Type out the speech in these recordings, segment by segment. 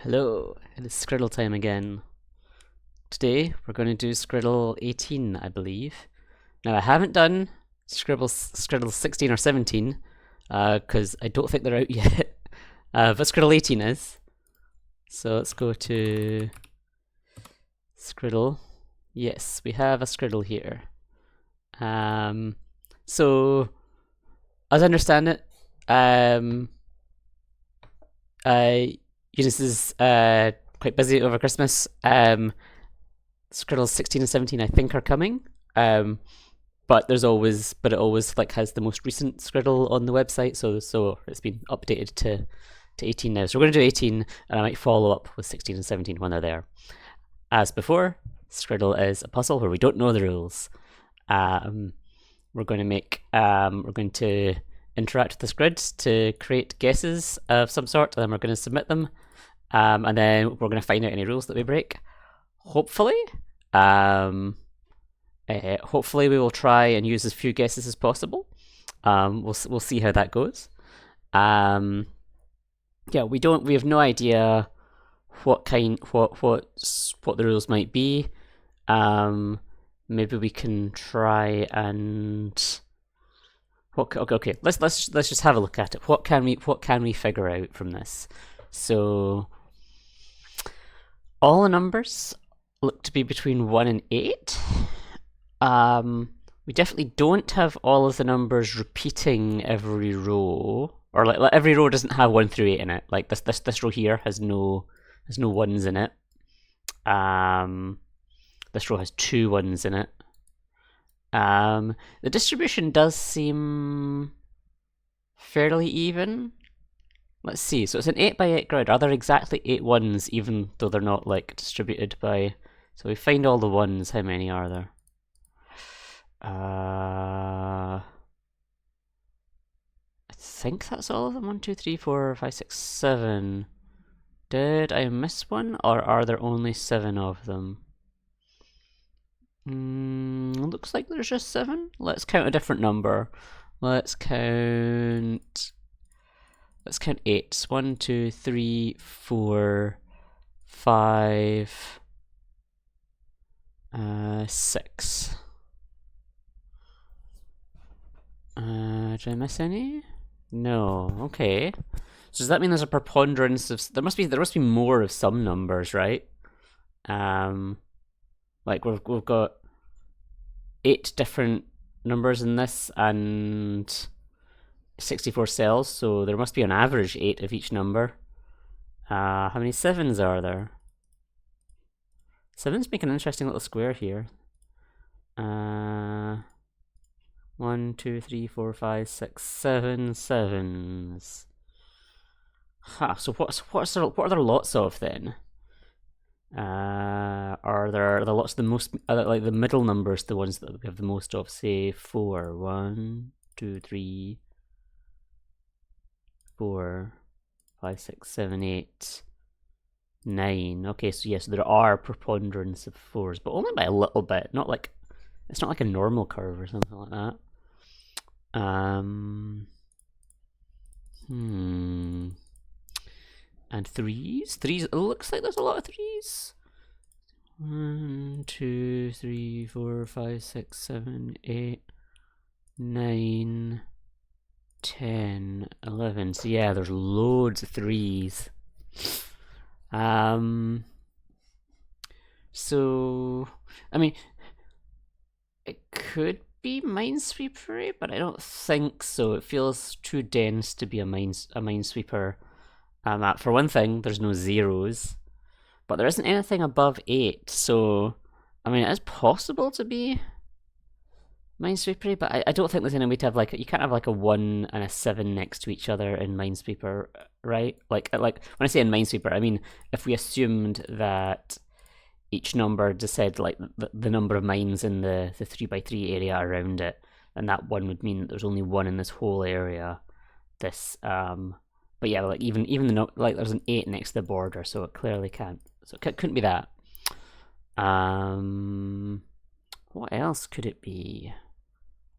Hello, it is Scriddle time again. Today we're going to do Scriddle 18, I believe. Now I haven't done Scriddle 16 or 17, because I don't think they're out yet. But Scriddle 18 is. So let's go to Scriddle. Yes, we have a Scriddle here. So as I understand it, Younès is quite busy over Christmas. Scriddles 16 and 17 I think are coming. But it always like has the most recent Scriddle on the website, so it's been updated to 18 now. So we're going to do 18, and I might follow up with 16 and 17 when they're there. As before, Scriddle is a puzzle where we don't know the rules. We're going to interact with the scrids to create guesses of some sort, and then we're going to submit them, and then we're going to find out any rules that we break. Hopefully, hopefully we will try and use as few guesses as possible. We'll see how that goes. Yeah, we have no idea what the rules might be. Maybe we can try and okay. Let's just have a look at it. What can we figure out from this? So all the numbers look to be between 1 and 8. We definitely don't have all of the numbers repeating every row, or like every row doesn't have 1 through 8 in it. Like this row here has no ones in it. This row has 2 ones in it. The distribution does seem fairly even. Let's see. So it's an 8 by 8 grid. Are there exactly 8 ones, even though they're not like distributed by? So we find all the ones. How many are there? I think that's all of them. 1, 2, 3, 4, 5, 6, 7. Did I miss one, or are there only 7 of them? Looks like there's just 7. Let's count a different number. Let's count 8. 1, 2, 3, 4, 5, 6. Did I miss any? No. Okay. So does that mean there's a preponderance of? There must be more of some numbers, right? Like we've got 8 different numbers in this and 64 cells, so there must be an average 8 of each number. How many 7s are there? 7s make an interesting little square here. 1, 2, 3, 4, 5, 6, 7 7s. So what are there lots of then? Are there lots of the most like the middle numbers, the ones that we have the most of? Say 4. 1, 2, 3, 4, 5, 6, 7, 8, 9. Okay, so yes, there are preponderance of 4s, but only by a little bit. It's not like a normal curve or something like that. And 3s? It looks like there's a lot of 3s. 1, 2, 3, 4, 5, 6, 7, 8, 9, 10, 11. So yeah, there's loads of 3s. So I mean, it could be Minesweeper, but I don't think so. It feels too dense to be a Minesweeper. For one thing, there's no zeros, but there isn't anything above 8, so I mean it is possible to be Minesweeper, but I don't think there's any way to have you can't have like a 1 and a 7 next to each other in Minesweeper, right? Like when I say in Minesweeper, I mean if we assumed that each number just said like the number of mines in the 3x3 area around it, and that 1 would mean that there's only 1 in this whole area. But yeah, like even like there's an 8 next to the border, so it clearly can't. So it couldn't be that. What else could it be?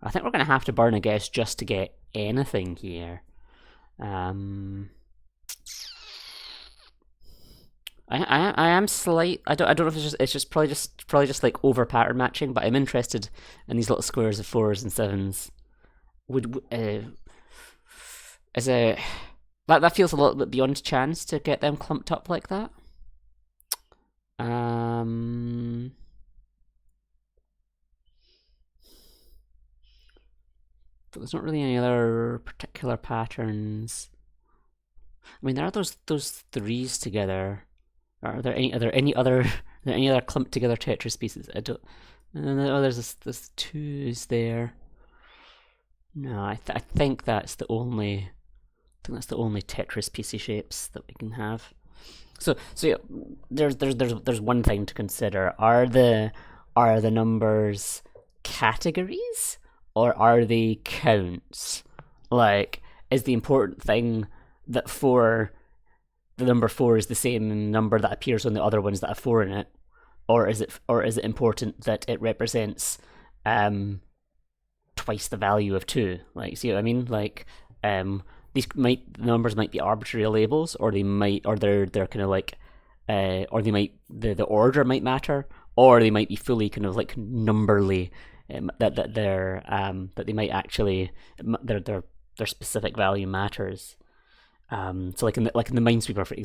I think we're gonna have to burn a guess just to get anything here. I am slight. I don't know if it's just probably just like over pattern matching, but I'm interested in these little squares of fours and sevens. Would is a that feels a little bit beyond chance to get them clumped up like that. But there's not really any other particular patterns. I mean, there are those threes together. Are there any other clumped together Tetris pieces? I don't. Oh, there's this twos there. No, I think that's the only. I think that's the only Tetris piecey shapes that we can have. So yeah, there's one thing to consider. Are the numbers categories or are they counts? Like, is the important thing that the number four is the same number that appears on the other ones that have four in it, or is it important that it represents twice the value of two? Like, see what I mean? Like, these numbers might be arbitrary labels, or they're kind of like, or they might the order might matter, or they might be fully kind of like numberly, that they might actually their specific value matters. So like in the Minesweeper, for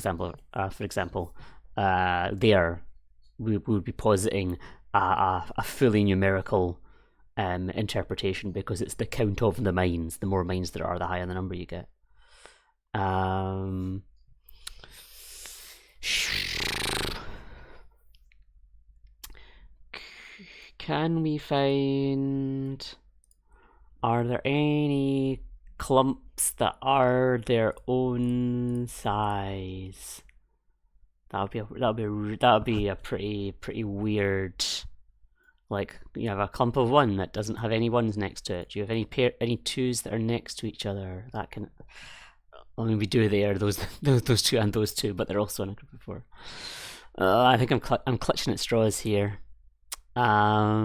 example, there we would be positing a fully numerical interpretation, because it's the count of the mines. The more mines there are, the higher the number you get. Can we find... Are there any clumps that are their own size? That'd be a pretty weird. Like, you have a clump of one that doesn't have any ones next to it. Do you have any twos that are next to each other? That can... I mean, we do there, those two and those two, but they're also in a group of four. I think I'm clutching at straws here. How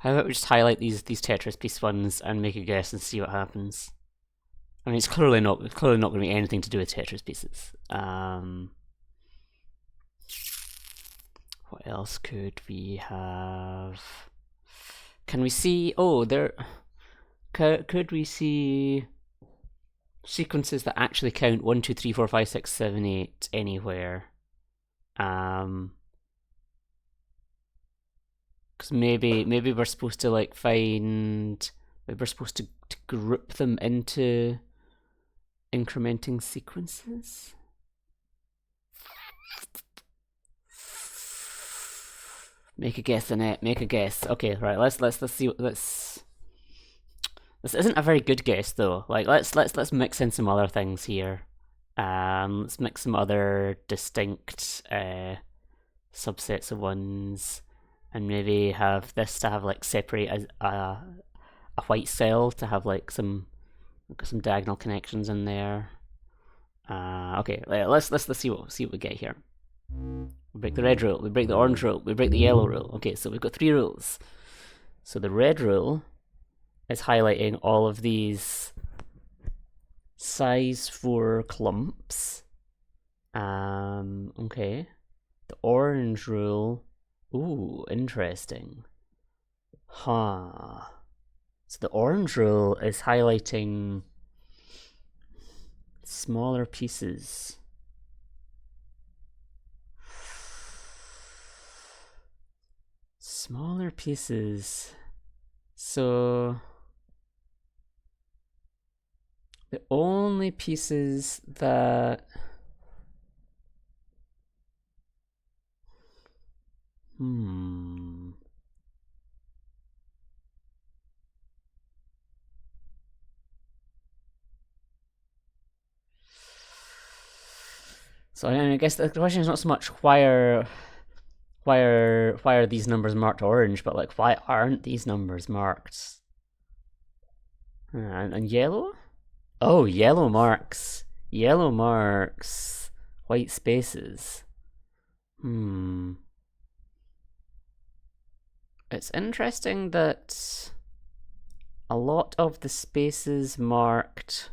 about we just highlight these Tetris piece ones and make a guess and see what happens? I mean, it's clearly not going to be anything to do with Tetris pieces. What else could we have? Can we see? Oh, there. Could we see sequences that actually count 1, 2, 3, 4, 5, 6, 7, 8 anywhere? Because maybe we're supposed to like find. Maybe we're supposed to group them into incrementing sequences. Make a guess, Annette. Make a guess. Okay, right. Let's see. This isn't a very good guess though. Like, let's mix in some other things here. Let's mix some other distinct subsets of ones, and maybe have this to have like separate as a white cell to have like some diagonal connections in there. Okay, let's see what we get here. We break the red rule, we break the orange rule, we break the yellow rule. Okay, so we've got 3 rules. So the red rule is highlighting all of these size 4 clumps. Okay. The orange rule. Ooh, interesting. Huh. So the orange rule is highlighting smaller pieces. Smaller pieces. So the only pieces that So I guess the question is not so much why are these numbers marked orange, but like, why aren't these numbers marked? And yellow? Oh, yellow marks white spaces. It's interesting that a lot of the spaces marked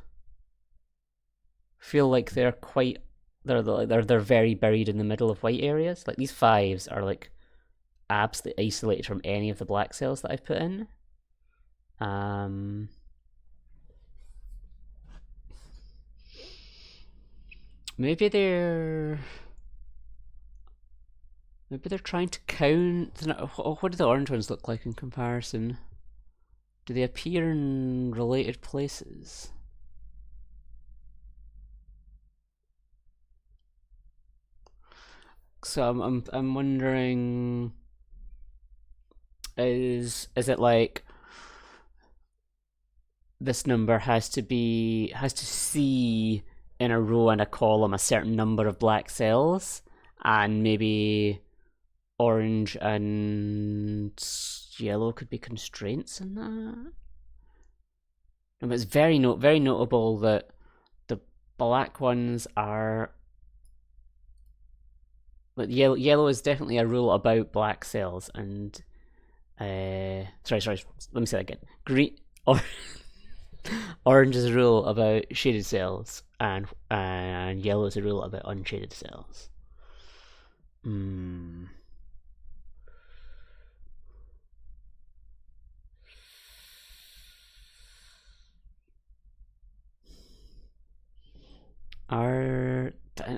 feel like they're very buried in the middle of white areas. Like these fives are like absolutely isolated from any of the black cells that I've put in. Maybe they're trying to count. What do the orange ones look like in comparison? Do they appear in related places? So I'm wondering, is it like this number has to see in a row and a column a certain number of black cells, and maybe orange and yellow could be constraints in that? But it's very notable that the black ones are like yellow is definitely a rule about black cells, and sorry, let me say that again. Green or orange is a rule about shaded cells, and yellow is a rule about unshaded cells.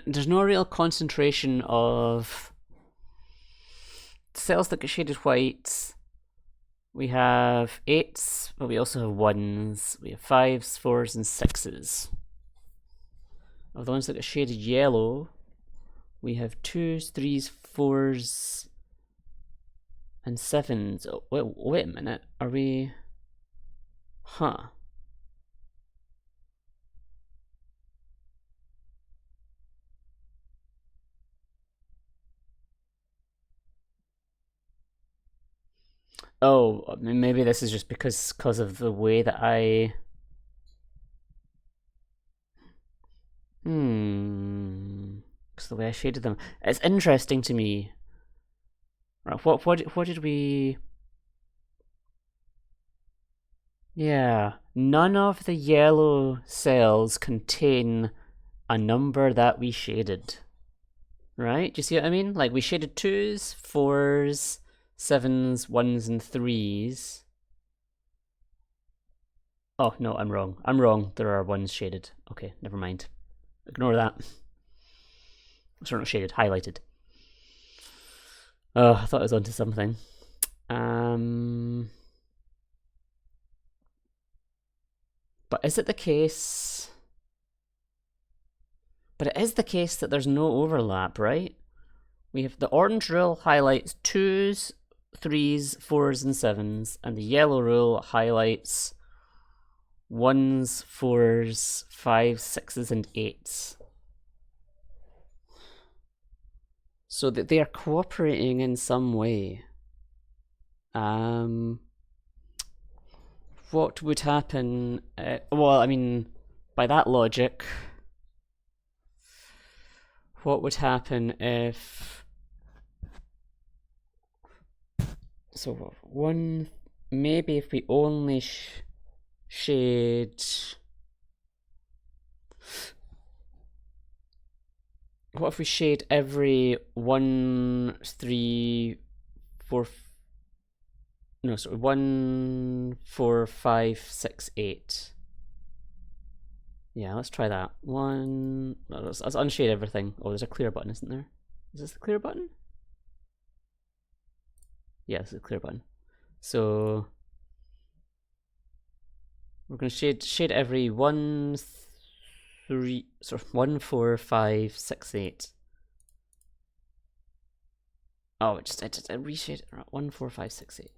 There's no real concentration of cells that get shaded white. We have 8s, but we also have 1s. We have 5s, 4s, and 6s. Of the ones that get shaded yellow, we have 2s, 3s, 4s, and 7s. Oh, wait a minute. Are we... Huh. Oh, maybe this is just because of the way that I... Because the way I shaded them. It's interesting to me. Right, what did we... Yeah, none of the yellow cells contain a number that we shaded. Right? Do you see what I mean? Like we shaded 2s, 4s, 7s, 1s, and 3s. Oh, no, I'm wrong. There are 1s shaded. Okay, never mind. Ignore that. Sorry, not shaded, highlighted. Oh, I thought I was onto something. But is it the case... But it is the case that there's no overlap, right? We have the orange rule highlights 2s, 3s, 4s, and 7s, and the yellow rule highlights 1s, 4s, 5s, 6s, and 8s. So that they are cooperating in some way. What would happen? Well, I mean, by that logic, what would happen if... So one, maybe if we only shade... What if we shade every 1, 3, 4... No, sorry, 1, 4, 5, 6, 8. Yeah, let's try that. No, let's unshade everything. Oh, there's a clear button, isn't there? Is this the clear button? Yeah, this is a clear button. So we're going to shade every 1, 3, sort of 1, 4, 5, 6, 8. Oh, I reshade 1, 4, 5, 6, 8.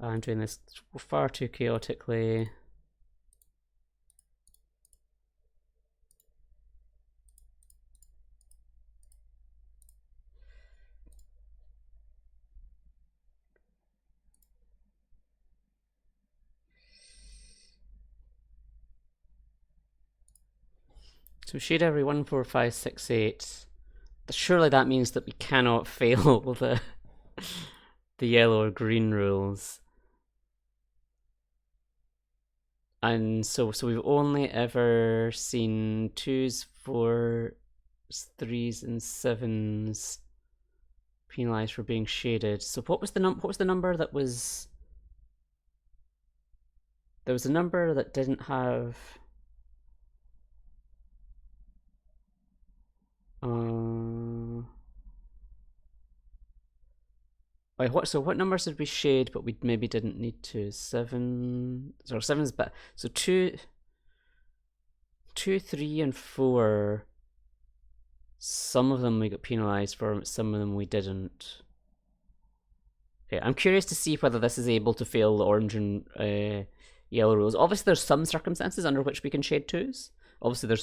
I'm doing this far too chaotically. So shade every 1, 4, 5, 6, 8. Surely that means that we cannot fail the the yellow or green rules. And so we've only ever seen 2s, 4s, 3s, and 7s penalized for being shaded. So what was the number that was? There was a number that didn't have. Wait, what numbers did we shade, but we maybe didn't need to? 7. So 7 is better. So 2, 3, and 4. Some of them we got penalized for, some of them we didn't. Okay, I'm curious to see whether this is able to fail the orange and yellow rules. Obviously, there's some circumstances under which we can shade 2s. Obviously,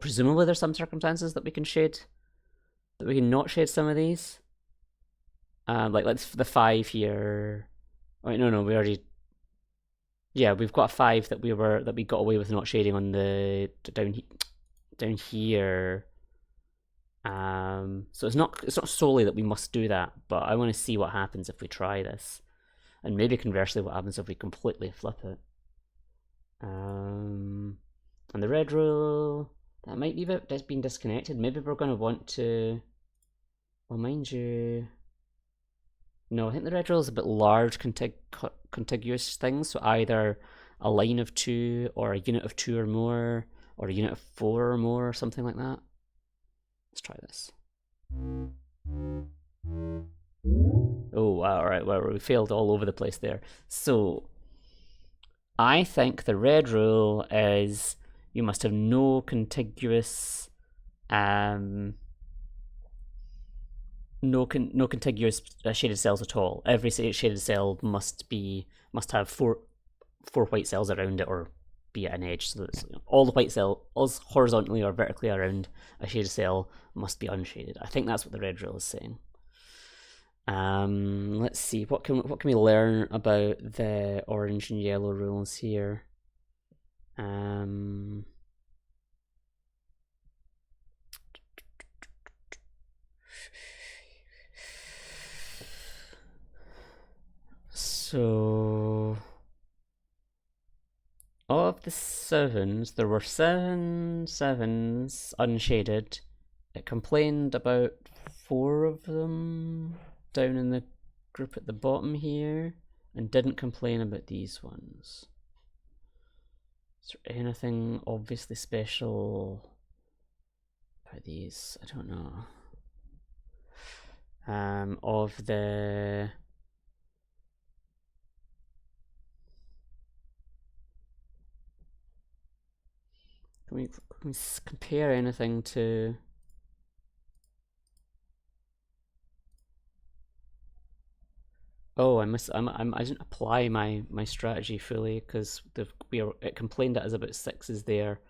presumably there's some circumstances that we can shade, that we can not shade some of these. Like the 5 here. Oh, wait, no, we already. Yeah, we've got a 5 that we got away with not shading on the down here. So it's not solely that we must do that, but I want to see what happens if we try this, and maybe conversely what happens if we completely flip it. And the red rule, that might be that's been disconnected. Maybe we're going to want to. Well, mind you. No, I think the red rule is a bit large, contiguous things. So either a line of 2, or a unit of 2 or more, or a unit of 4 or more, or something like that. Let's try this. Oh, wow, alright, well, we failed all over the place there. So, I think the red rule is you must have no contiguous, no contiguous shaded cells at all. Every shaded cell must have four white cells around it, or be at an edge. So that all the white cells horizontally or vertically around a shaded cell must be unshaded. I think that's what the red rule is saying. Let's see, what can we learn about the orange and yellow rules here? So, of the 7s, there were 7 7s unshaded. It complained about 4 of them down in the group at the bottom here, and didn't complain about these ones. Is there anything obviously special about these? I don't know. Of the can we compare anything to? Oh, I didn't apply my strategy fully, because it complained that as about 6s there,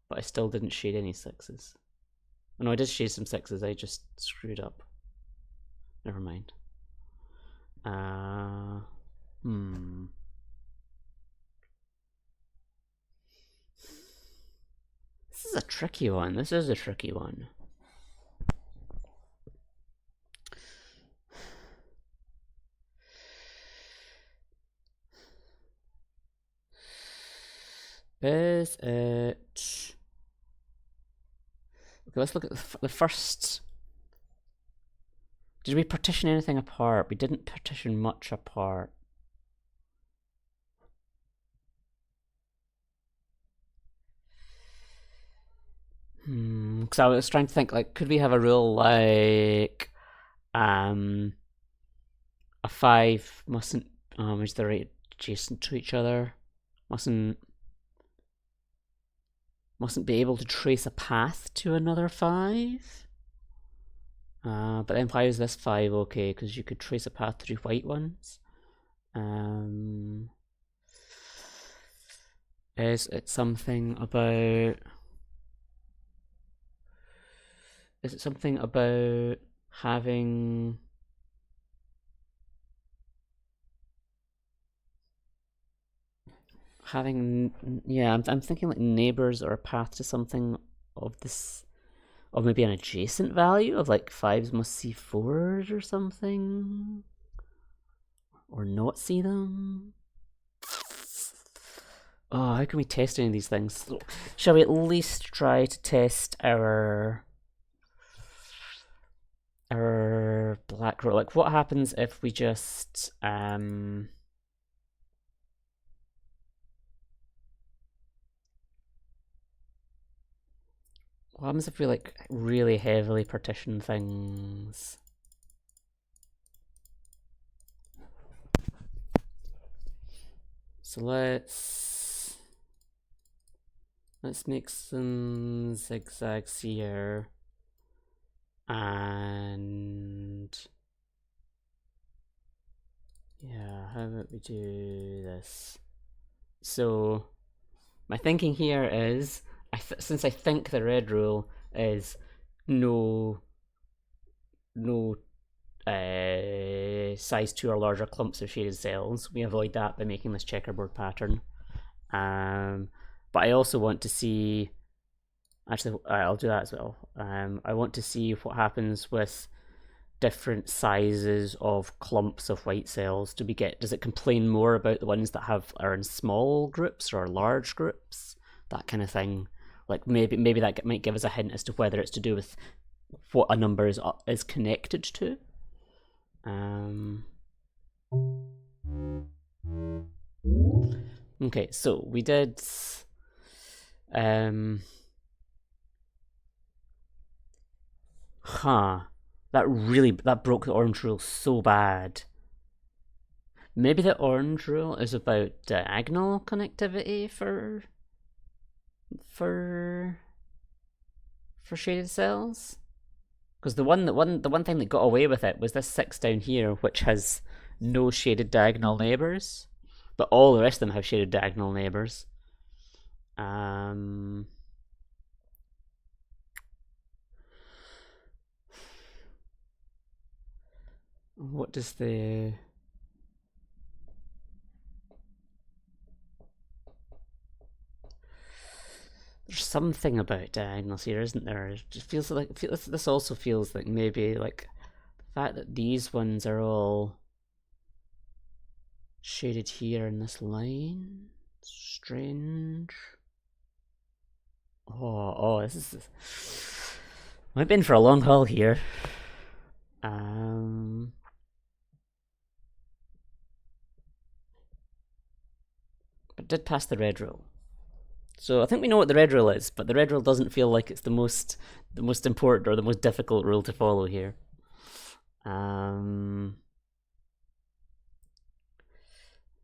but I still didn't shade any 6s. Oh, no, I did shade some 6s. I just screwed up. Never mind. This is a tricky one. This is a tricky one. Is it? Okay, let's look at the first. Did we partition anything apart? We didn't partition much apart. Because I was trying to think, like, could we have a rule like a 5 mustn't is the right adjacent to each other, mustn't be able to trace a path to another 5. But then why is this 5 okay? Because you could trace a path through white ones. Is it something about? Is it something about having? Yeah, I'm thinking like neighbors or a path to something of this, of maybe an adjacent value of like 5s must see 4s or something. or not see them? Oh, how can we test any of these things? Shall we at least try to test our black row? Like, what happens if we just what happens if we like really heavily partition things? So let's make some zigzags here, and yeah, how about we do this? So my thinking here is, since I think the red rule is no size 2 or larger clumps of shaded cells, we avoid that by making this checkerboard pattern. But I also want to see, actually I'll do that as well. I want to see what happens with different sizes of clumps of white cells. Does it complain more about the ones that are in small groups or large groups? That kind of thing. Like maybe that might give us a hint as to whether it's to do with what a number is connected to. Okay, so we did that broke the orange rule so bad. Maybe the orange rule is about diagonal connectivity for shaded cells. Because the one thing that got away with it was this 6 down here, which has no shaded diagonal neighbors, but all the rest of them have shaded diagonal neighbors. What does the... There's something about diagonals here, isn't there? It just feels like this also feels like maybe like the fact that these ones are all shaded here in this line. Strange. Oh, this is... I've been for a long haul here. But did pass the red rule. So I think we know what the red rule is, but the red rule doesn't feel like it's the most important or the most difficult rule to follow here.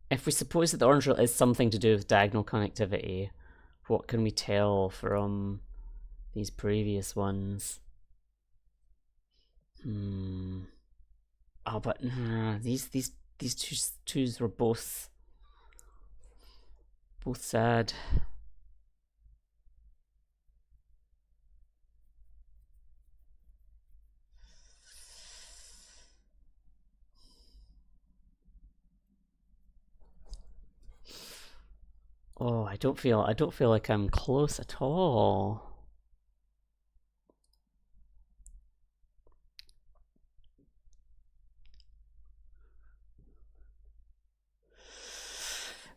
If we suppose that the orange rule is something to do with diagonal connectivity, what can we tell from these previous ones? Oh, but these twos were both sad. Oh, I don't feel like I'm close at all.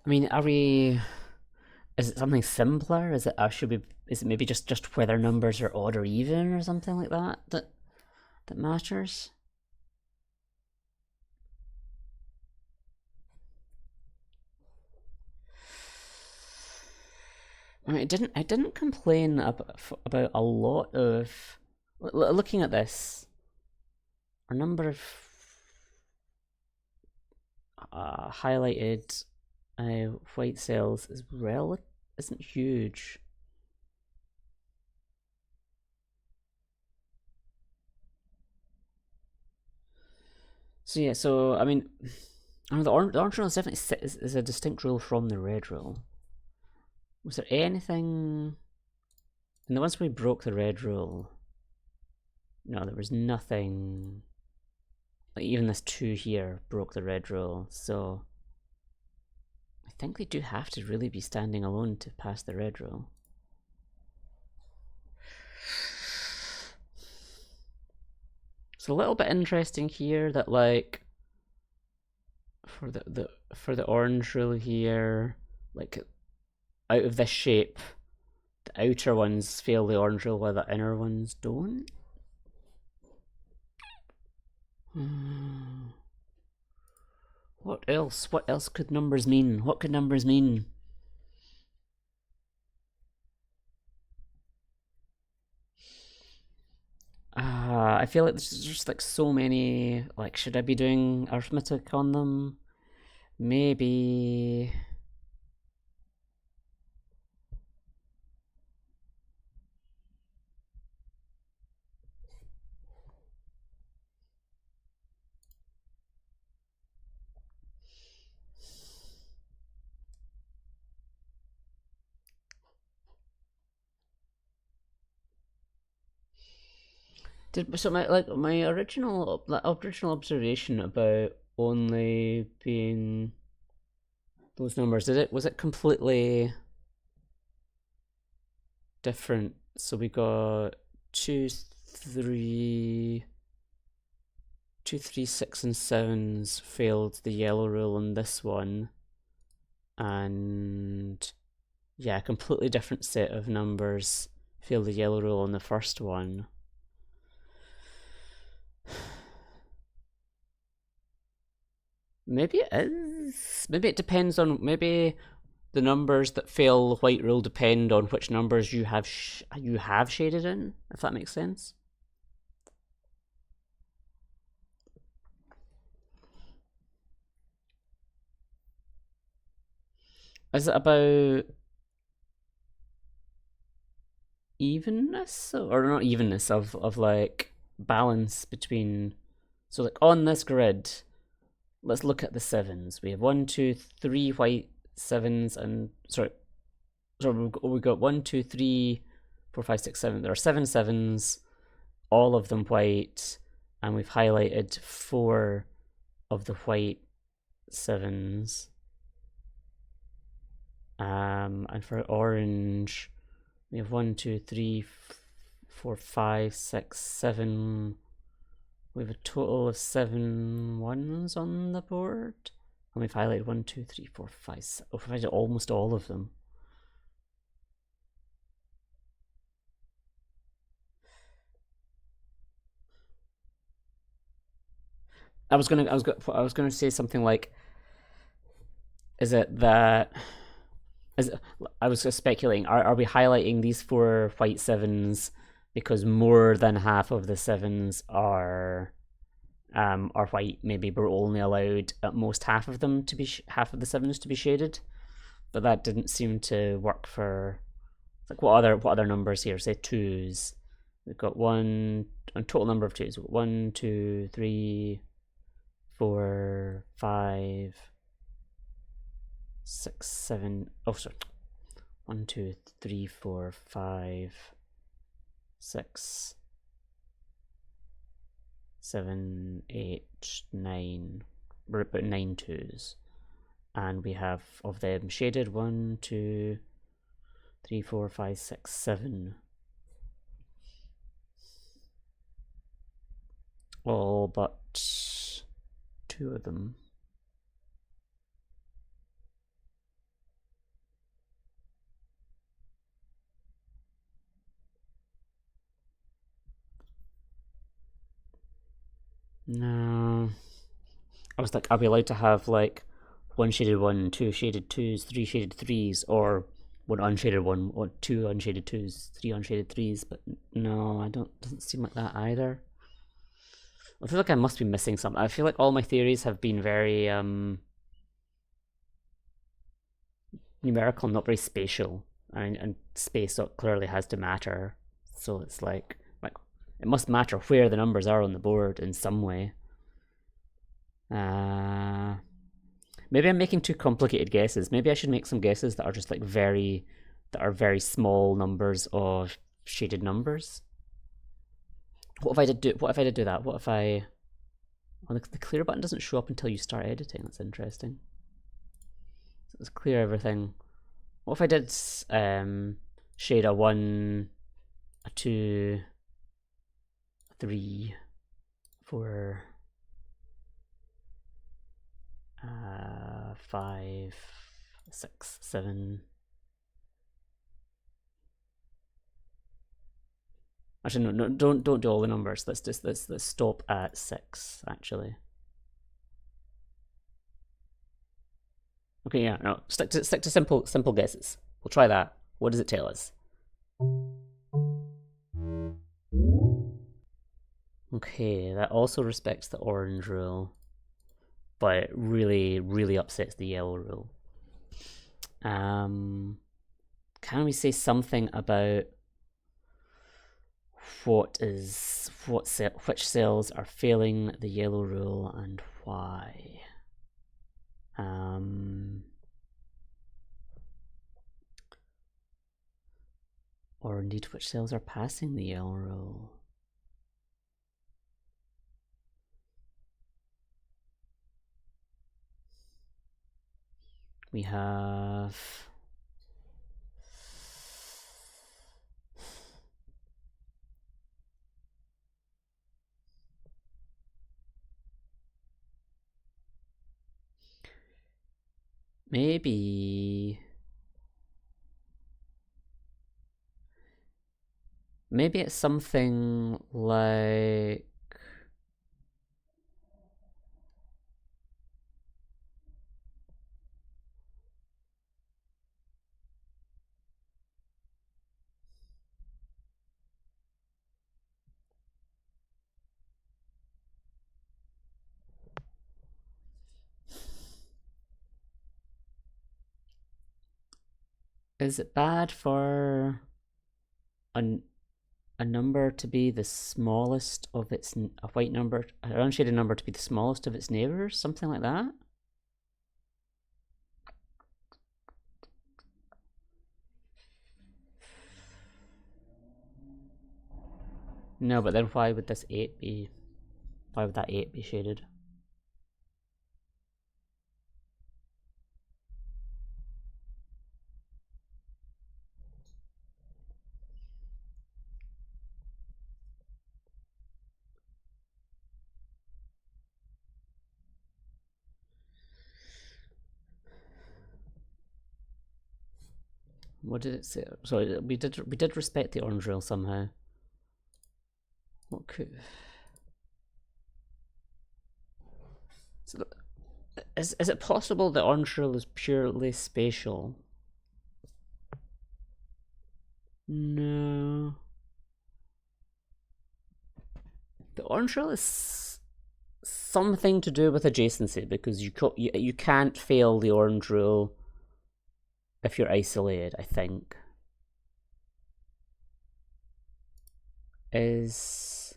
I mean, is it something simpler? Is it maybe just whether numbers are odd or even or something like that matters? I mean, I didn't complain about a lot of... Looking at this, our number of highlighted white cells isn't huge. So yeah, I mean, the orange rule is definitely is a distinct rule from the red rule. Was there anything in the ones where we broke the red rule? No, there was nothing. Like even this 2 here broke the red rule, so I think they do have to really be standing alone to pass the red rule. It's a little bit interesting here that, like, for the orange rule here, like out of this shape, the outer ones fail the orange rule while the inner ones don't. What else? What else could numbers mean? What could numbers mean? I feel like there's just like so many. Like, should I be doing arithmetic on them? Maybe. So my original observation about only being those numbers, was it completely different? So we got 2, 3, 2, 3, 6, and 7s failed the yellow rule on this one, and yeah, a completely different set of numbers failed the yellow rule on the first one. Maybe it is. Maybe it depends on, maybe the numbers that fail the white rule depend on which numbers you have shaded in, if that makes sense. Is it about evenness, or not evenness, of like balance between, so like on this grid, let's look at the 7s. We have 1, 2, 3 white 7s, and sorry, so we've got 1, 2, 3, 4, 5, 6, 7. There are 7 7s, all of them white, and we've highlighted 4 of the white 7s. And for orange, we have 1, 2, 3, 4, 5, 6, 7. We have a total of 7 1s on the board, and we've highlighted 1, 2, 3, 4, 5, 6. Oh, we've highlighted almost all of them. I was gonna say something like, is it that? I was just speculating. Are we highlighting these 4 white 7s because more than half of the 7s are white? Maybe we're only allowed at most half of them to be half of the 7s to be shaded, but that didn't seem to work for. Like, what other numbers here? Say 2s. We've got a total number of 2s. 1, 2, 3, 4, 5, 6, 7. Oh, sorry. 1, 2, 3, 4, 5, 6, 7, 8, 9. We're about 9 2s. And we have of them shaded 1, 2, 3, 4, 5, 6, 7. All but 2 of them. No. I was like, are we allowed to have like 1 shaded 1, 2 shaded 2s, 3 shaded 3s, or 1 unshaded 1, or 2 unshaded 2s, 3 unshaded 3s? But no, doesn't seem like that either. I feel like I must be missing something. I feel like all my theories have been very numerical, not very spatial, and space clearly has to matter. So it's like it must matter where the numbers are on the board in some way. Maybe I'm making too complicated guesses. Maybe I should make some guesses that are just like very small numbers of shaded numbers. What if I did do that? What if I? Well, the clear button doesn't show up until you start editing. That's interesting. So let's clear everything. What if I did shade a 1, a 2, a 3, 4, 5, 6, 7. Actually, no, don't do all the numbers. Let's stop at 6 actually. Okay, yeah, no, stick to simple guesses. We'll try that. What does it tell us? Okay, that also respects the orange rule, but it really upsets the yellow rule. Can we say something about which cells are failing the yellow rule and why? Or indeed which cells are passing the yellow rule? We have maybe it's something like is it bad for a number to be the smallest of its a white number, an unshaded number to be the smallest of its neighbors, something like that? No, but then why would this 8 be? Why would that 8 be shaded? What did it say? Sorry, we did respect the orange rule somehow. What could? So, is it possible the orange rule is purely spatial? No. The orange rule is something to do with adjacency, because you can't fail the orange rule if you're isolated, I think. Is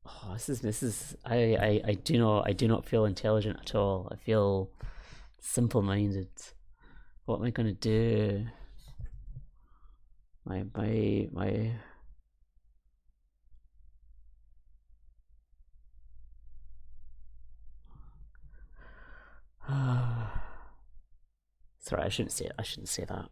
oh, this is I do not feel intelligent at all. I feel simple-minded. What am I gonna do? My sorry, I shouldn't say it. I shouldn't say that.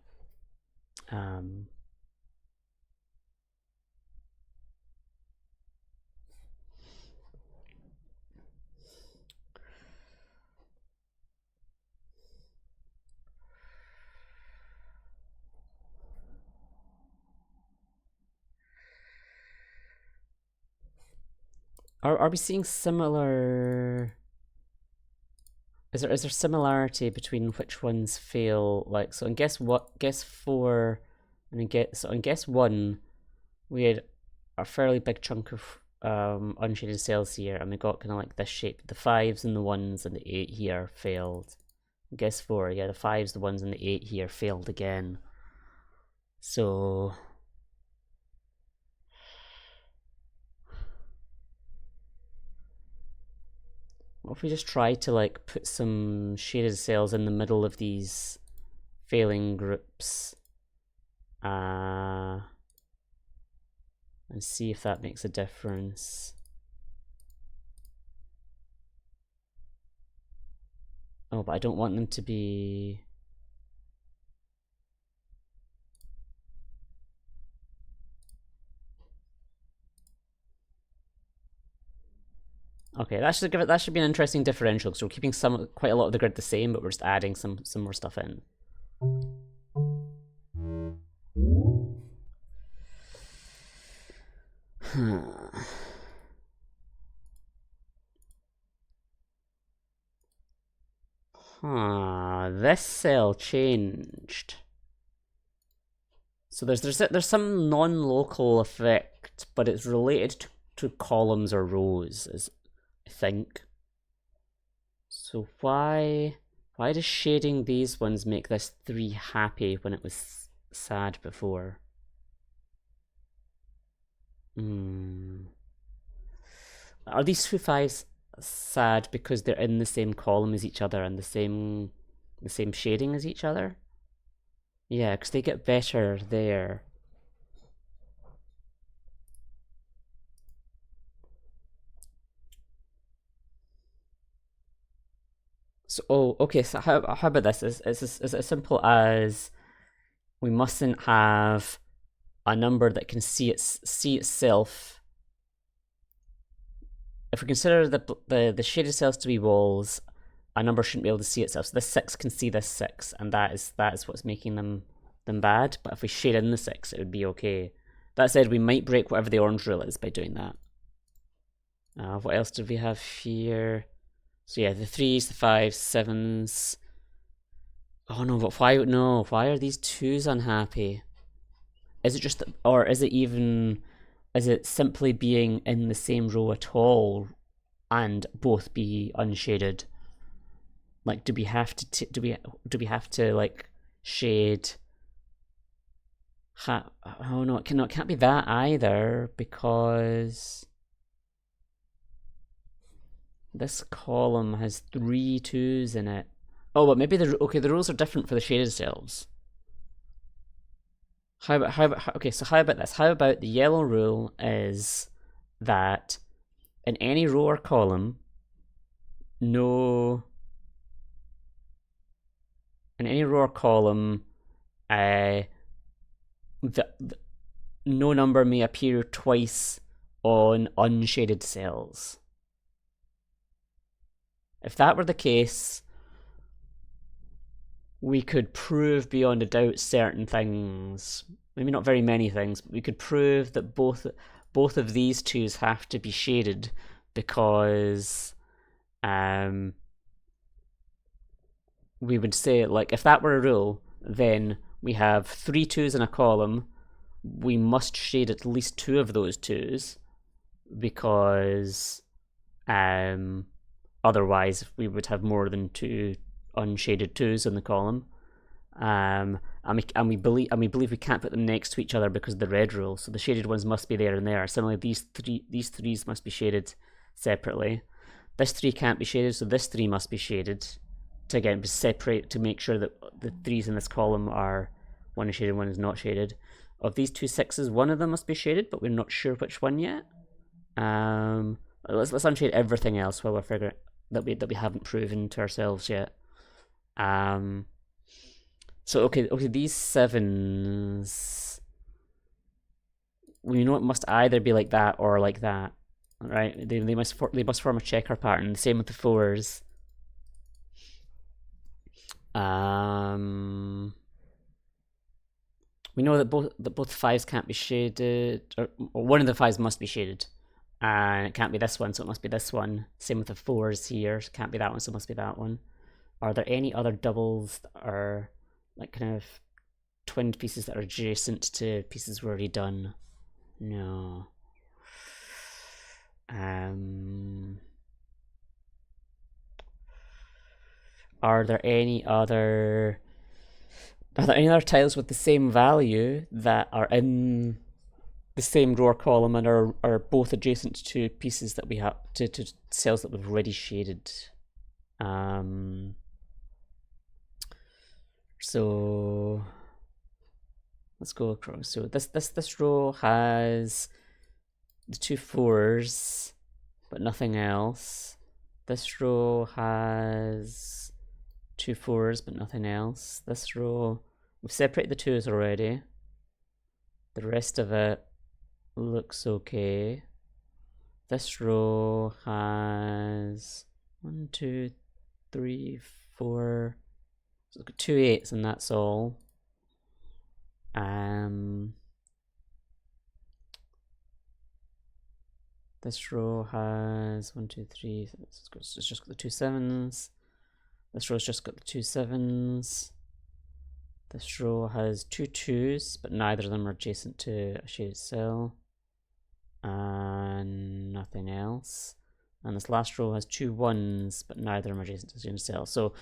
Are we seeing similar? Is there similarity between which ones fail? Like, so in guess 4, and in guess 1, we had a fairly big chunk of unshaded cells here, and we got kind of like this shape. The 5s and the 1s and the 8 here failed. Guess 4, yeah, the 5s, the 1s, and the 8 here failed again. So what if we just try to like put some shaded cells in the middle of these failing groups, and see if that makes a difference. Oh, but I don't want them to be... Okay, that should give it. That should be an interesting differential because we're keeping quite a lot of the grid the same, but we're just adding some more stuff in. This cell changed. So there's some non-local effect, but it's related to columns or rows, I think. So why does shading these ones make this 3 happy when it was sad before? Are these 2 5s sad because they're in the same column as each other and the same shading as each other? Yeah, because they get better there. So, oh, okay, so how about this? Is as simple as we mustn't have a number that can see itself. If we consider the shaded cells to be walls, a number shouldn't be able to see itself. So this 6 can see this 6, and that is what's making them bad. But if we shade in the 6, it would be okay. That said, we might break whatever the orange rule is by doing that. What else did we have here? So yeah, the 3s, the 5s, 7s. Oh no, but why? No, why are these 2s unhappy? Is it just, or is it simply being in the same row at all, and both be unshaded? Like, do we have to like shade? Oh no, it can't be that either, because this column has 3 2s in it. Oh, but maybe the rules are different for the shaded cells. How about okay, so how about this? How about the yellow rule is that in any row or column, no no number may appear twice on unshaded cells. If that were the case, we could prove beyond a doubt certain things. Maybe not very many things, but we could prove that both of these 2s have to be shaded, because we would say, like, if that were a rule, then we have 3 2s in a column, we must shade at least 2 of those 2s, because otherwise we would have more than 2 unshaded 2s in the column. And we believe we can't put them next to each other because of the red rule. So the shaded ones must be there and there. Similarly, these 3s must be shaded separately. This 3 can't be shaded, so this 3 must be shaded to again separate, to make sure that the 3s in this column are, one is shaded, one is not shaded. Of these 2 6s, one of them must be shaded, but we're not sure which one yet. Let's unshade everything else while we're figuring that we haven't proven to ourselves yet. So okay, these 7s, we know it must either be like that or like that, right? They must form a checker pattern. The same with the 4s. We know that both 5s can't be shaded, or one of the 5s must be shaded, and it can't be this one, so it must be this one. Same with the 4s here, it can't be that one, so it must be that one. Are there any other doubles that are like kind of twinned pieces that are adjacent to pieces we've already done? No. Are there any other tiles with the same value that are in the same row or column and are both adjacent to pieces that we have to cells that we've already shaded? So let's go across. So this row has the 2 4s, but nothing else. This row has 2 4s, but nothing else. This row, we've separated the 2s already. The rest of it looks okay. This row has 1 2 3 4. So it's got 2 8s, and that's all. This row has 1 2 3. It's just got the 2 7s. This row's just got the 2 7s. This row has 2 2s, but neither of them are adjacent to a shaded cell. And nothing else. And this last row has 2 1s, but neither of them are adjacent to a shaded cell. So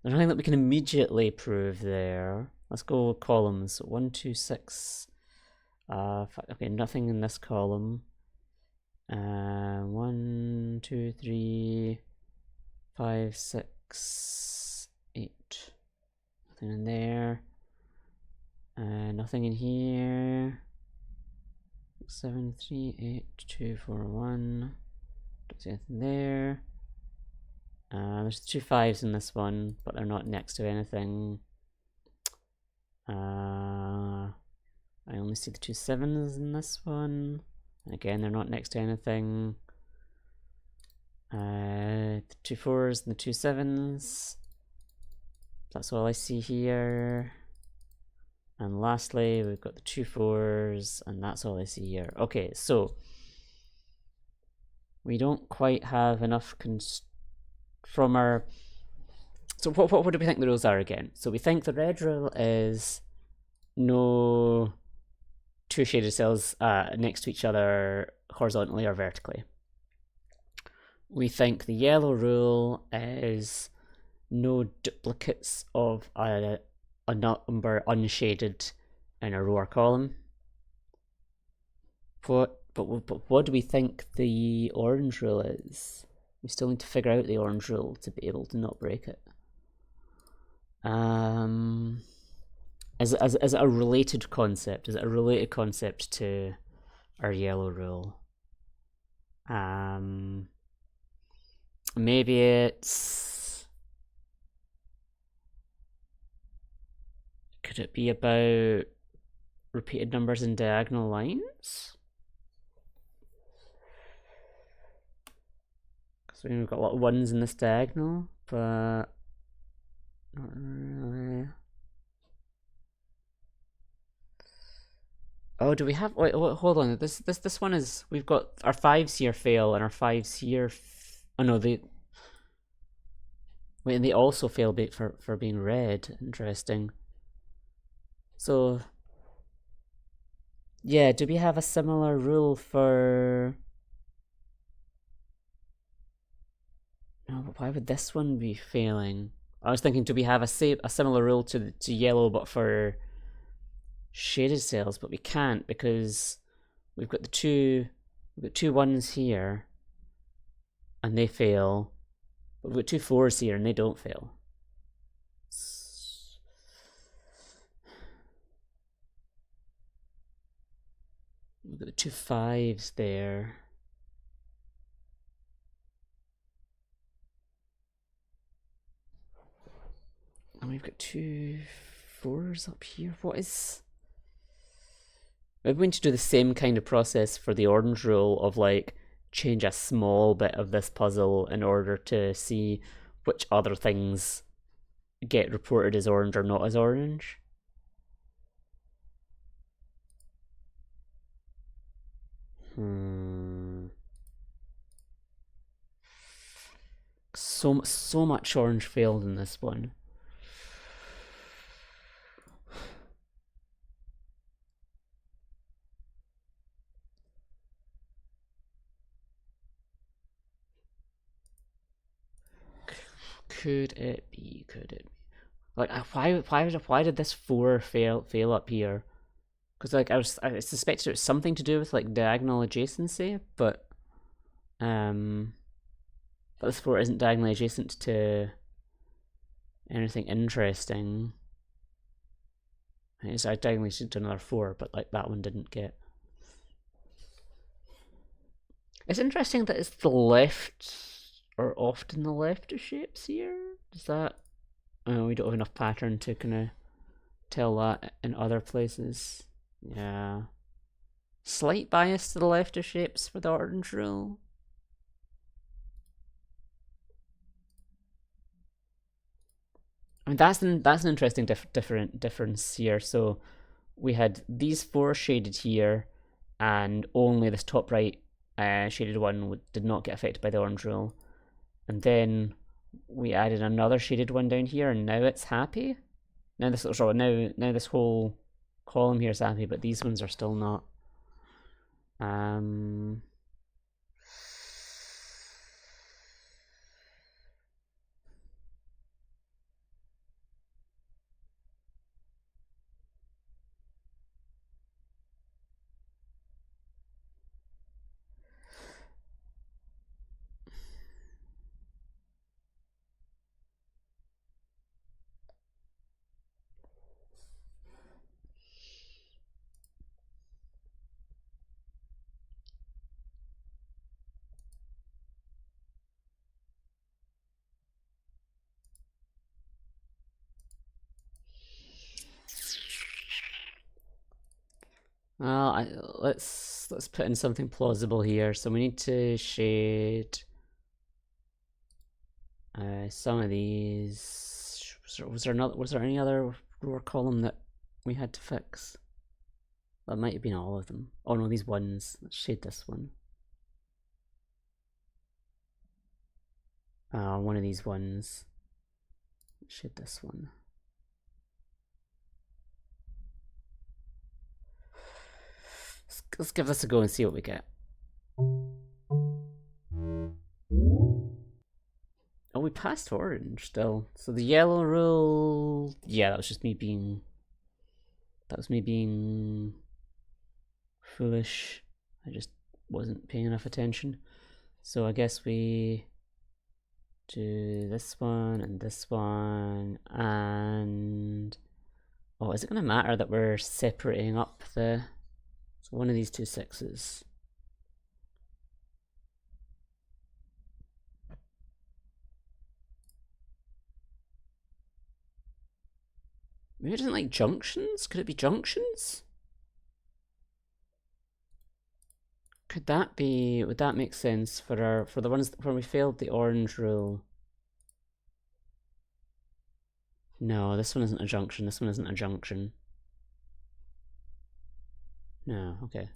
there's nothing that we can immediately prove there. Let's go columns. 1 2 6. Okay, nothing in this column. 1 2 3 5 6 8. Nothing in there. Nothing in here. 7 3 8 2 4 1. Don't see anything there. There's 2 5s in this one, but they're not next to anything. I only see the 2 7s in this one. Again, they're not next to anything. The 2 4s and the 2 7s. That's all I see here. And lastly, we've got the 2 4s, and that's all I see here. Okay, so we don't quite have enough from our. So what do we think the rules are again? So we think the red rule is no 2 shaded cells next to each other horizontally or vertically. We think the yellow rule is no duplicates of a number unshaded in a row or column. But what do we think the orange rule is? We still need to figure out the orange rule to be able to not break it. Is it a related concept? Is it a related concept to our yellow rule? Maybe it's. Could it be about repeated numbers in diagonal lines? Because we've got a lot of 1s in this diagonal, but not really. Oh, do we have? Wait, hold on. This one is. We've got our 5s here fail, and our 5s here. Oh no, they. Wait, and they also fail for being red. Interesting. So. Yeah, do we have a similar rule for? No, but why would this one be failing? I was thinking, do we have a similar rule to yellow, but for shaded cells? But we can't, because we've got two 1s here, and they fail. But we've got 2 4s here, and they don't fail. We've got the 2 5s there. And we've got 2 4s up here. What is... We're going to do the same kind of process for the orange rule of like change a small bit of this puzzle in order to see which other things get reported as orange or not as orange. So much orange failed in this one. Could it be? Like, why did this 4 fail up here? Because like I suspected it was something to do with like diagonal adjacency, but this 4 isn't diagonally adjacent to anything interesting. I diagonally adjacent to another 4, but like that one didn't get. It's interesting that it's the left, or often the left of shapes here. Does that We don't have enough pattern to kind of tell that in other places. Yeah. Slight bias to the left of shapes for the orange rule. I mean, that's an interesting difference here. So we had these four shaded here, and only this top right shaded one did not get affected by the orange rule. And then we added another shaded one down here, and now it's happy. Now this now this whole column here is happy, but these ones are still not. Well, let's put in something plausible here. So we need to shade some of these. Was there any other row or column that we had to fix? That might have been all of them. Oh no, these ones. Let's shade this one. One of these ones. Let's shade this one. Let's give this a go and see what we get. Oh, we passed orange still. So the yellow rule, yeah, that was just me being. That was me being foolish. I just wasn't paying enough attention. So I guess we do this one and this one, and oh, is it going to matter that we're separating up the? So one of these two sixes. Maybe it doesn't like junctions? Could it be junctions? Could that be, would that make sense for the ones where we failed the orange rule? No, this one isn't a junction, this one isn't a junction. No, okay.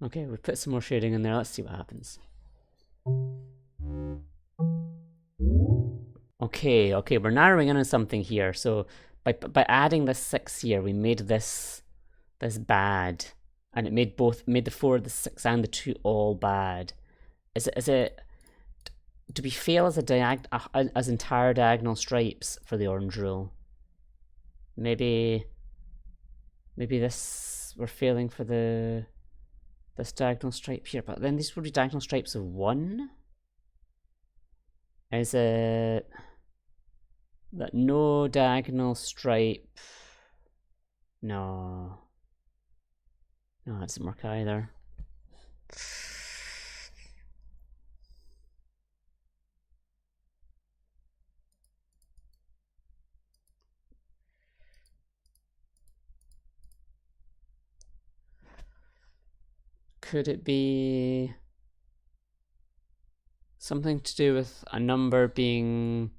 Okay, we've put some more shading in there, let's see what happens. Okay, we're narrowing in on something here. So by adding this 6 here, we made this bad, and it made the 4, the 6, and the 2 all bad. Is it? Do we fail as as entire diagonal stripes for the orange rule? Maybe this we're failing for this diagonal stripe here, but then these would be diagonal stripes of 1. Is it that no diagonal stripe? No, that doesn't work either. Could it be something to do with a number being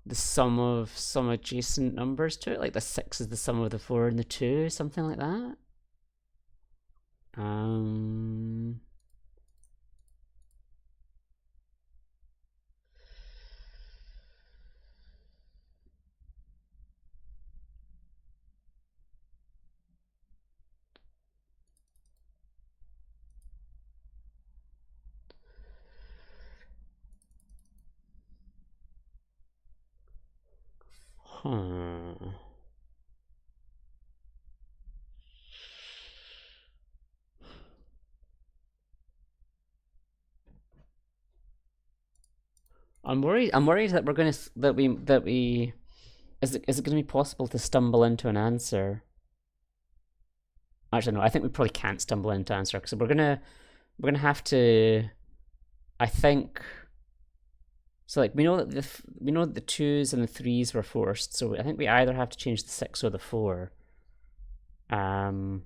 the sum of some adjacent numbers to it? Like the 6 is the sum of the 4 and the 2, something like that? Huh. I'm worried that we're gonna is it gonna be possible to stumble into an answer? Actually, no. I think we probably can't stumble into an answer because we're gonna have to I think so. Like we know that the twos and the threes were forced, so I think we either have to change the 6 or the 4. Why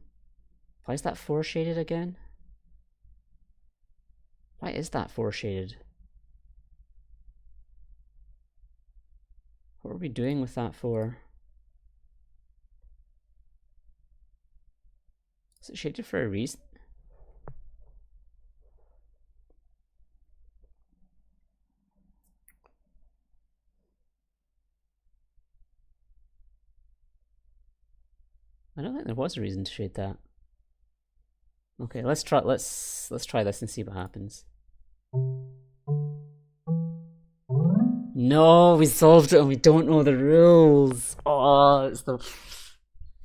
is that 4 shaded again? Why is that 4 shaded? What are we doing with that 4? Is it shaded for a reason? I don't think there was a reason to shade that. Okay, let's try this and see what happens. No, we solved it and we don't know the rules. Oh, it's the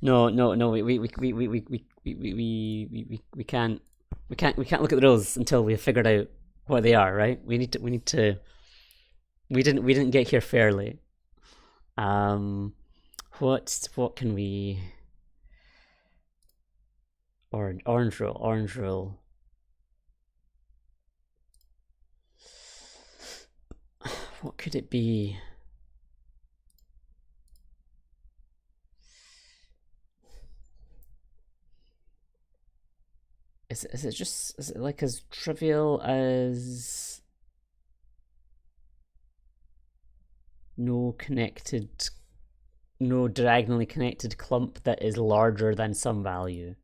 no. We can't look at the rules until we've figured out what they are, right? We need to. We didn't get here fairly. What can we? Orange rule. What could it be? Is it like as trivial as no diagonally connected clump that is larger than some value?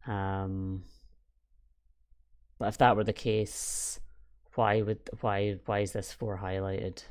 But if that were the case, why is this 4 highlighted?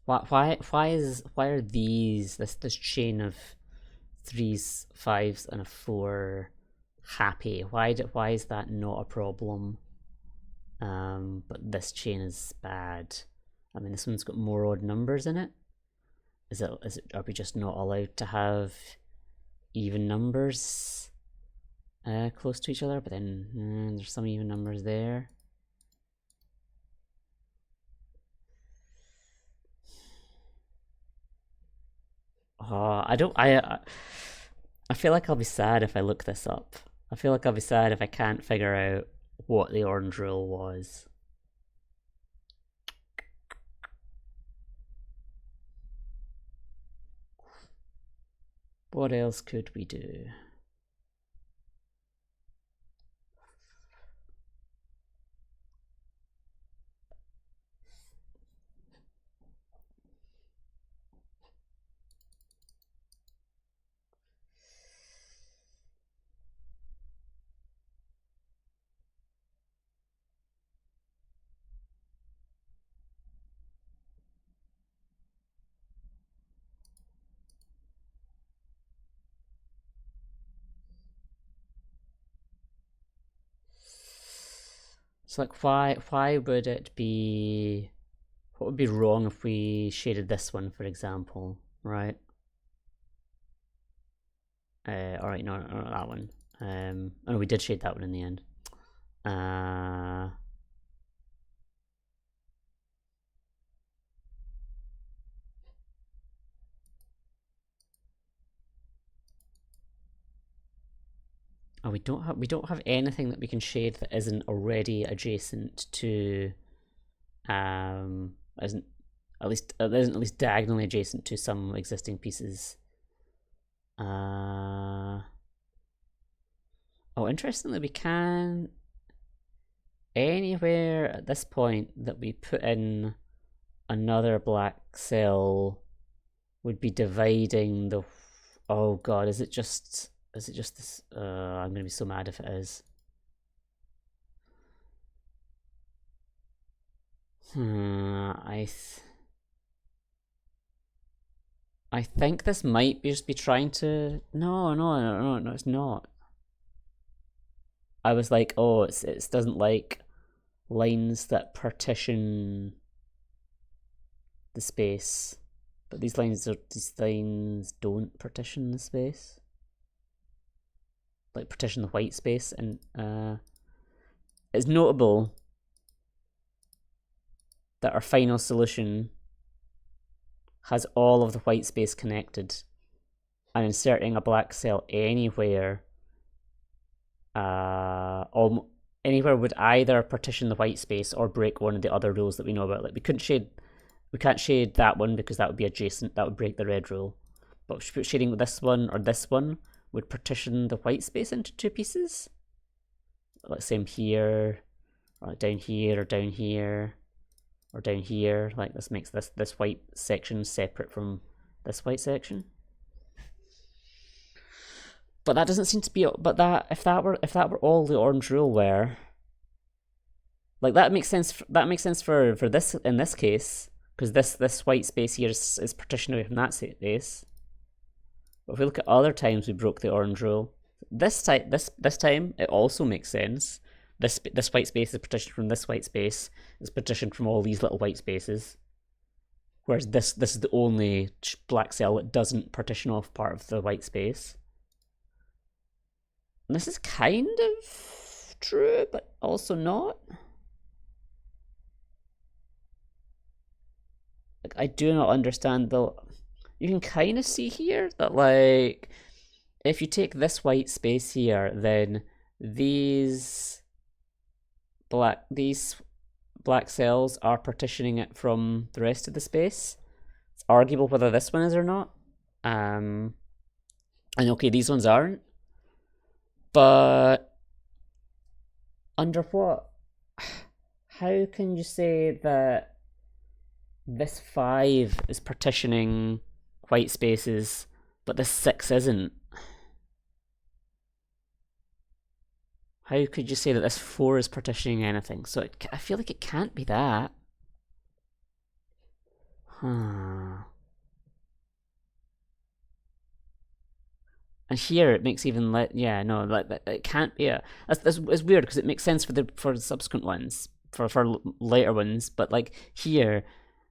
Why are these this chain of 3s, 5s, and a 4 happy? Why is that not a problem? But this chain is bad. I mean, this one's got more odd numbers in it. Are we just not allowed to have even numbers close to each other? But then there's some even numbers there. Oh, I feel like I'll be sad if I look this up. I feel like I'll be sad if I can't figure out what the orange rule was. What else could we do? So like why would it be, what would be wrong if we shaded this one, for example, right? Alright, no, not that one. Oh no, we did shade that one in the end. Oh, we don't have anything that we can shade that isn't already adjacent to, isn't at least diagonally adjacent to some existing pieces. Oh, interestingly, we can anywhere at this point that we put in another black cell would be dividing the. Oh god, is it just this? I'm gonna be so mad if it is. I think this might just be trying to. No, it's not. I was like, oh, it doesn't like lines that partition the space, but these lines don't partition the space, like partition the white space, and it's notable that our final solution has all of the white space connected, and inserting a black cell anywhere anywhere would either partition the white space or break one of the other rules that we know about. Like we can't shade that one because that would be adjacent, that would break the red rule. But shading this one or this one would partition the white space into two pieces. Like same here, or like down here, or down here, or down here. Like this makes this white section separate from this white section. But that doesn't seem to be. But that if that were all the orange rule were, like that makes sense. That makes sense for this in this case, because this white space here is partitioned away from that space. But if we look at other times we broke the orange rule, this time it also makes sense. This white space is partitioned from this white space. It's partitioned from all these little white spaces. Whereas this is the only black cell that doesn't partition off part of the white space. And this is kind of true, but also not. Like, I do not understand though. You can kind of see here that, like, if you take this white space here, then these black cells are partitioning it from the rest of the space. It's arguable whether this one is or not. And okay, these ones aren't. But under what? How can you say that this 5 is partitioning white spaces, but this 6 isn't? How could you say that this 4 is partitioning anything? So I feel like it can't be that. Huh. And here it makes even yeah, no, like it can't. Yeah, that's it's weird because it makes sense for the subsequent ones, for later ones. But like here,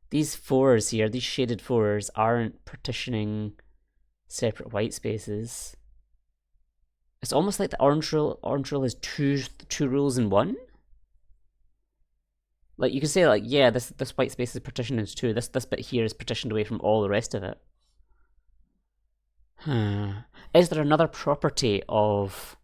these 4s here, these shaded 4s aren't partitioning separate white spaces. It's almost like the orange rule is two rules in one. Like you can say like, yeah, this white space is partitioned into 2. This bit here is partitioned away from all the rest of it. Is there another property of...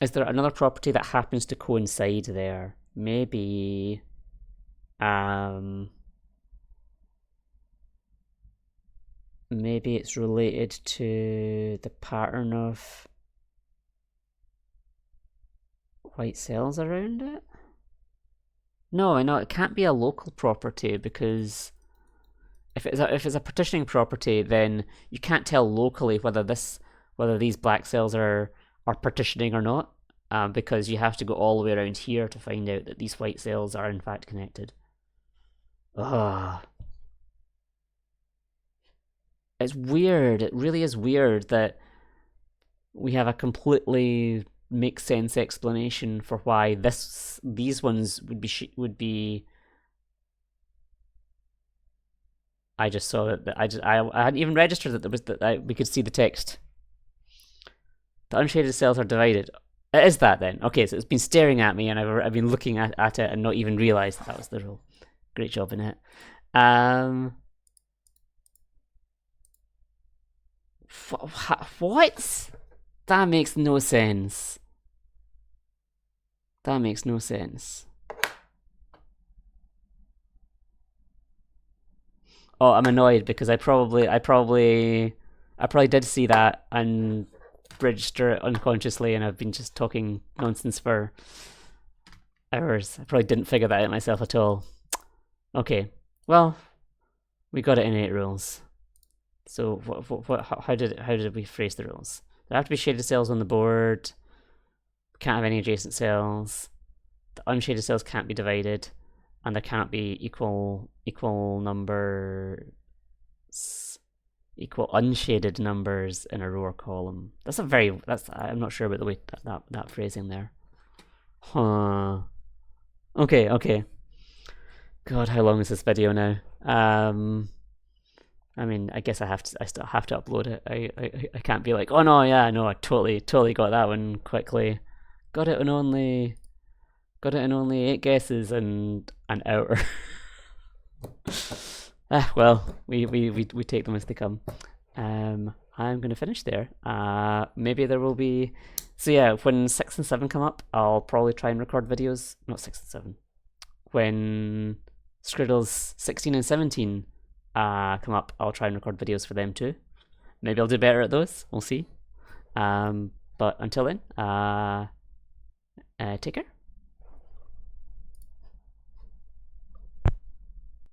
Is there another property that happens to coincide there? Maybe... Maybe it's related to the pattern of white cells around it? No, I know it can't be a local property because... If it's a partitioning property, then you can't tell locally whether these black cells are partitioning or not, because you have to go all the way around here to find out that these white cells are in fact connected. Ugh. It's weird. It really is weird that we have a completely makes sense explanation for why these ones would be. I just saw that I hadn't even registered that there was we could see the text. The unshaded cells are divided. It is that then? Okay, so it's been staring at me, and I've been looking at it and not even realised that was the rule. Great job in it. What? That makes no sense. That makes no sense. Oh, I'm annoyed because I probably did see that and register it unconsciously, and I've been just talking nonsense for hours. I probably didn't figure that out myself at all. Okay, well, we got it in 8 rules. So how did we phrase the rules? There have to be shaded cells on the board. We can't have any adjacent cells. The unshaded cells can't be divided. And there cannot be equal numbers equal unshaded numbers in a row or column. I'm not sure about the way that phrasing there. Huh. Okay. God, how long is this video now? I mean, I guess I still have to upload it. I can't be like, oh no, yeah, no, I totally got that one quickly. Got it in only 8 guesses and an hour. Well, we take them as they come. I'm gonna finish there. Maybe there will be. So yeah, when 6 and 7 come up, I'll probably try and record videos. Not 6 and 7. When Scriddles 16 and 17 come up, I'll try and record videos for them too. Maybe I'll do better at those. We'll see. But until then, take care.